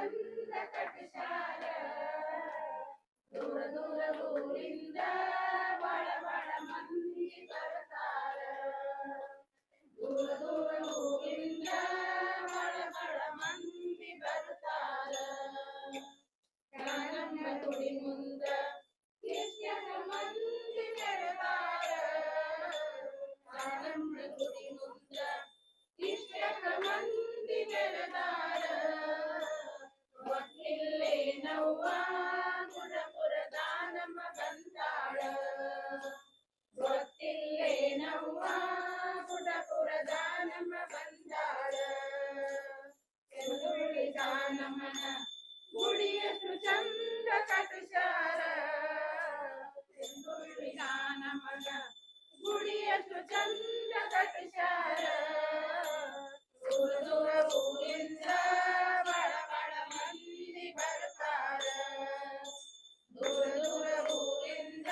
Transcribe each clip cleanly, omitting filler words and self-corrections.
ಚಂದ ಕಟಿಸಾರ ದೂರ ದೂರ ಊರಿಂದ ಬಳ ಬಳ ಮಂದಿ ಬರ್ತಾರ ದೂರ ದೂರ ಊರಿಂದ ಬಳ ಬಳ ಮಂದಿ ಬರ್ತಾರ ಕಾನಮ್ಮ ಗುಡಿ ಮುಂದ ಕೃಷ್ಣನ ಮಂದಿ ಮೆರದಾರ ಕಾನಮ್ಮ ಗುಡಿ ಮುಂದ ಕೃಷ್ಣನ ಮಂದಿ ಮೆರದಾರ ಒಟ್ಟಿಲ್ಲೇ ನವ್ವ ಗುಡಪುರದ ನಮ್ಮ ಬಂದಾಳ ಗೊತ್ತಿಲ್ಲೇ ನವ್ವ ಗುಡಪುರದ ನಮ್ಮ ಬಂದಾಳ ಕೆಂದುಳ್ಳಿ ದಾನಮ್ಮನ ಗುಡಿಯಷ್ಟು ಚಂದ ಕಟಿಸಾರ ಕೆಂದುಳ್ಳಿ ದಾನಮ್ಮನ ಗುಡಿಯಷ್ಟು ಚಂದ ಕಟಿಸಾರ ದೂರ ದೂರ ಊರಿಂದ ಬಳ ಬಳ ಮಂದಿ ಬರ್ತಾರ ದೂರ ದೂರ ಊರಿಂದ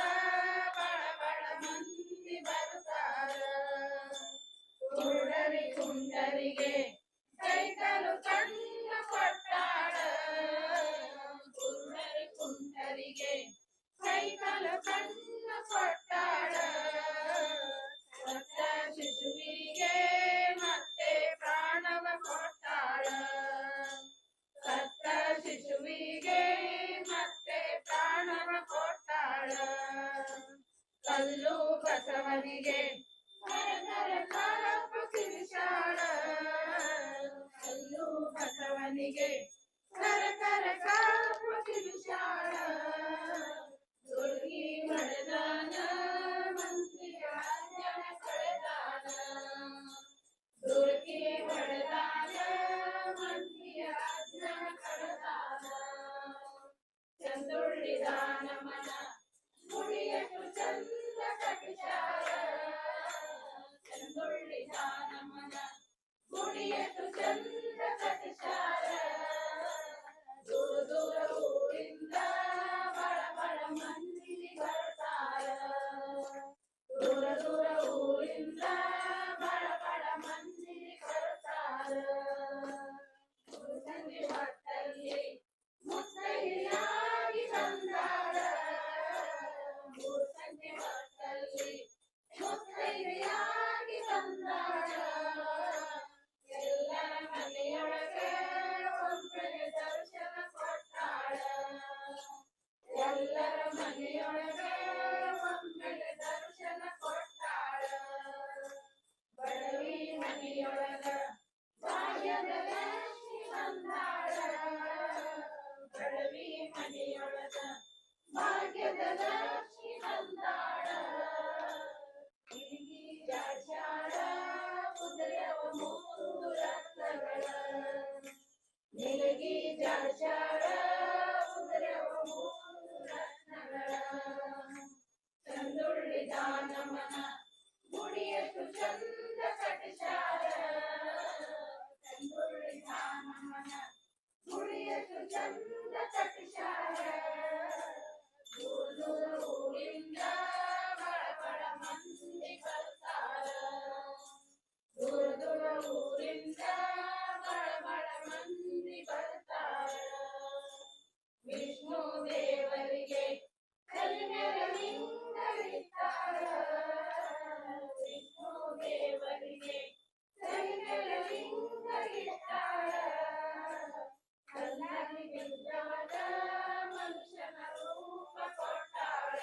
ಬಳ ಬಳ ಮಂದಿ ಬರ್ತಾರ ಕುರುಡರಿ ಕುಂಡರಿಗೆ ಕೈಕಾಲು ಕಣ್ಣ ಕೊಟ್ಟಾಳ ಕುರುಡರಿ ಕುಂಡರಿಗೆ ಕೈಕಾಲು ಕಣ್ಣ ಕೊಟ್ಟಾಳ ಸತ್ತ ಶಿಶುವಿಗೆ ಮತ್ತೆ ಪ್ರಾಣವ ಕೊಟ್ಟಾಳ ಸತ್ತ ಶಿಶುವಿಗೆ ಮತ್ತೆ ಪ್ರಾಣವ ಕೊಟ್ಟಾಳ ಕಲ್ಲು ಬಸವನಿಗೆ ಕರ ಕಾಪ ಕಿರಿಸಾಳ ಕಲ್ಲು ಬಸವನಿಗೆ ಕರ ಕಾಪ ಕಿರಿಸಾಳ ದುರ್ಗಿ ಹೊಡೆದಾನ ಮಂತ್ರಿಯ ಜನ ಕಳೆದಾನ ದುರ್ಗಿ ಹೊಡೆದಾನ ಮಂತ್ರಿಯ ಜನ ಕಳೆದಾನ ಚಂದುಳ್ಳಿ ದಾನಮ್ಮನ ಗುಡಿಯಷ್ಟು ಚಂದ ಕಟಿಸಾರ ಚಂದುಳ್ಳಿ ದಾನಮ್ಮನ ಗುಡಿಯಷ್ಟು ಚಂದ ಕಟಿಸಾರ ದೂರ ದೂರ ಊರಿಂದ ಬಳ ಬಳ ಮಂದಿ ಬರ್ತಾರ ದೂರ ದೂರ ಊರಿಂದ ಬಳ ಬಳ ಮಂದಿ ಬರ್ತಾರ ಸಂಜೆ ಹೊತ್ತಲ್ಲಿ ಮುತ್ತೈದೆಯಾಗಿ ಬಂದಾಳ ಸಂಜೆ ಹೊತ್ತಲ್ಲಿ ಮುತ್ತೈದೆಯಾಗಿ ಬಂದಾಳ ಎಲ್ಲರ ಮನೆಯೊಳಗೆ ಒಬ್ಬರಿಗೆ ದರ್ಶನ ಕೊಟ್ಟಾಳ ಎಲ್ಲರ ಮನೆಯೊಳಗೆ ಒಬ್ಬರಿಗೆ ದರ್ಶನ ಕೊಟ್ಟಾಳ ಬಡವಿ ಮನೆಯೊಳಗ ಭಾಗ್ಯದ ಲಕ್ಷ್ಮಿ ಬಂದಾಳ ಬಡವಿ ಮನೆಯೊಳಗ ಭಾಗ್ಯದ ಲಕ್ಷ್ಮಿ ಬಂದಾಳ ಇಳಿಗಿ ಜಾಡ್ಸಾಳ ಕುದುರೆವ ಮೂರು ರತ್ನಗಳ ನಿಲಗಿ ಜಾಡ್ಸಾಳ ಕುದುರೆವ ಮೂರು ರತ್ನಗಳ ಚಂದುಳ್ಳಿ ದಾನಮ್ಮನ ಗುಡಿಯಷ್ಟು ಚಂದ ಕಟಿಸಾರ ಚಂದುಳ್ಳಿ ದಾನಮ್ಮನ ಗುಡಿಯಷ್ಟು ಚಂದ ಕಟಿಸಾರ ದೂರ ದೂರ ಊರಿಂದ ಬಳ ಬಳ ಮಂದಿ ಬರ್ತಾರ ದೂರ ದೂರ ಊರಿಂದ ಬಳ ಬಳ ಮಂದಿ ಬರ್ತಾರ ವಿಷ್ಣು ದೇವರಿಗೆ ಕಲಿಮೆರಳಿಂದ ಇಟ್ಟಾಳ ವಿಷ್ಣು ದೇವರಿಗೆ ಕಲಿಮೆರಳಿಂದ ಇಟ್ಟಾಳ ಕಲ್ಲಲ್ಲಿ ಬಿದ್ದವನ ಮನುಷ್ಯನ ರೂಪ ಕೊಟ್ಟಾಳ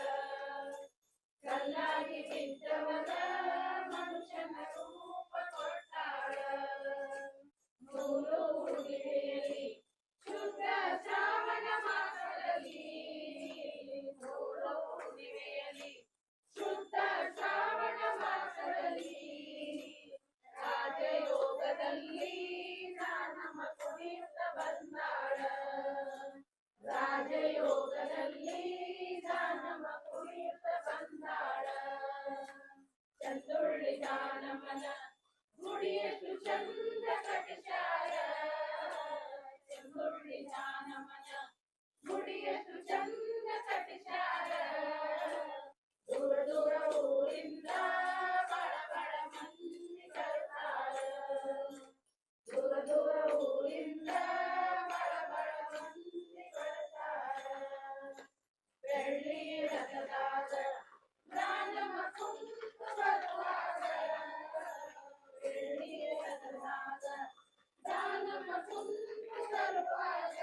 ಕುಂದು ತರುವಾಗ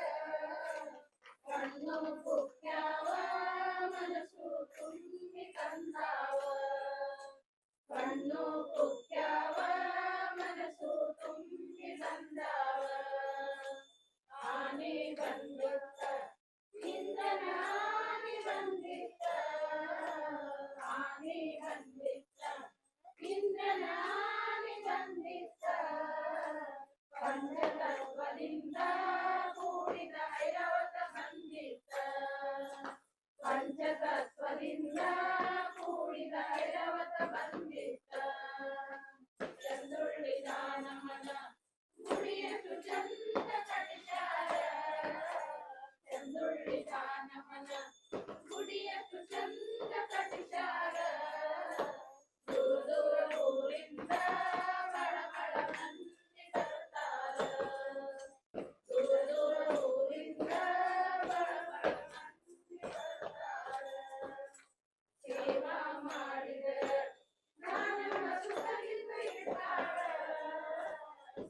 ಕಣ್ಣು ಕುಕ್ಕ್ಯಾವ ಮನಸ್ಸು ತುಂಬಿ ತಂದಾವ ಕಣ್ಣು ಕುಕ್ಕ್ಯಾವ ಮನಸ್ಸು ತುಂಬಿ ತಂದಾವ ಆನೆ ಬಂದಿತ್ತ ಇಂದನ ಆನೆ ಬಂದಿತ್ತ ಆನೆ ಬಂದಿತ್ತ ಇಂದನ ಆನೆ ಬಂದಿತ್ತ ಪಂಚತತ್ವದಿಂದ ಕೂಡಿದ ಐರಾವತ ಬಂದಿತ್ತ ಪಂಚತತ್ವದಿಂದ ಕೂಡಿದ ಐರಾವತ ಬಂದಿತ್ತ ಚಂದುಳ್ಳಿದ ನಮನ ಗುಡಿಯಷ್ಟು ಚಂದ ಕಟ್ಟಿಸಾರ ಚಂದುಳ್ಳಿದ ನಮನ ಗುಡಿಯಷ್ಟು ಚಂದ ಕಟ್ಟಿಸಾರ ದೂರ ದೂರ ಊರಿಂದ ಬಡ ಬಡ ಮಂದಿ ಬರ್ತಾರ ದೂರ ದೂರ ಊರಿಂದ ಬಡ ಬಡ ಮಂದಿ ಬರ್ತಾರ ಸೇವಾ ಮಾಡಿದರೆ ಜ್ಞಾನವ ಸುಖದಿಂದ ಇಡ್ತಾಳ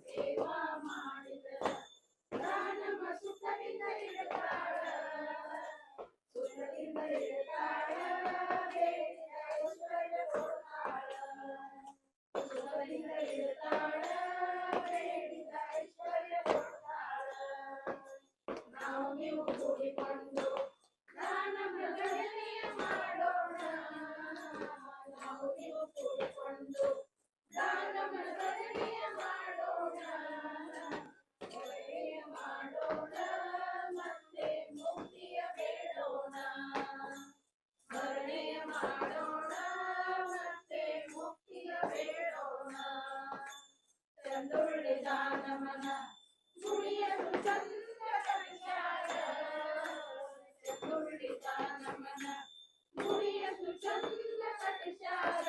ಸೇವಾ ಮಾಡಿದರೆ ಜ್ಞಾನವ ಸುಖದಿಂದ ಇಡ್ತಾಳ ಸುಖದಿಂದ ಇಡ್ತಾಳ ಬೇಡಿದ ಐಶ್ವರ್ಯ ಕೊಡ್ತಾಳ ಸುಖದಿಂದ ಇಡ್ತಾಳ ಬೇಡಿದ ಐಶ್ವರ್ಯ ಕೊಡ್ತಾಳ ನಾವು ನೀವು ಕೂಡಿಕೊಂಡು ದಾನ ಮೃಗಣೆಯ ಮಾಡೋಣ ನಾವು ನೀವು ಕೂಡಿಕೊಂಡು ದಾನ ಮೃಗಣೆಯ ಮಾಡೋಣ ಒಳ್ಳೆಯ ಮಾಡೋಣ ಮತ್ತೆ ಮುಕ್ತಿಯ ಬೇಡೋಣ ಸ್ಮರಣೆಯ ಮಾಡೋಣ ಮತ್ತೆ ಮುಕ್ತಿಯ ಬೇಡೋಣ ಚಂದುಳ್ಳಿದ ನಮನ ಗುಡಿಯಲು ಚಂದ ಕಟ್ಟಿಸಾರ ಚಂದುಳ್ಳಿದ ನಮನ ಗುಡಿಯಲು ಚಂದ ಕಟ್ಟಿಸಾರ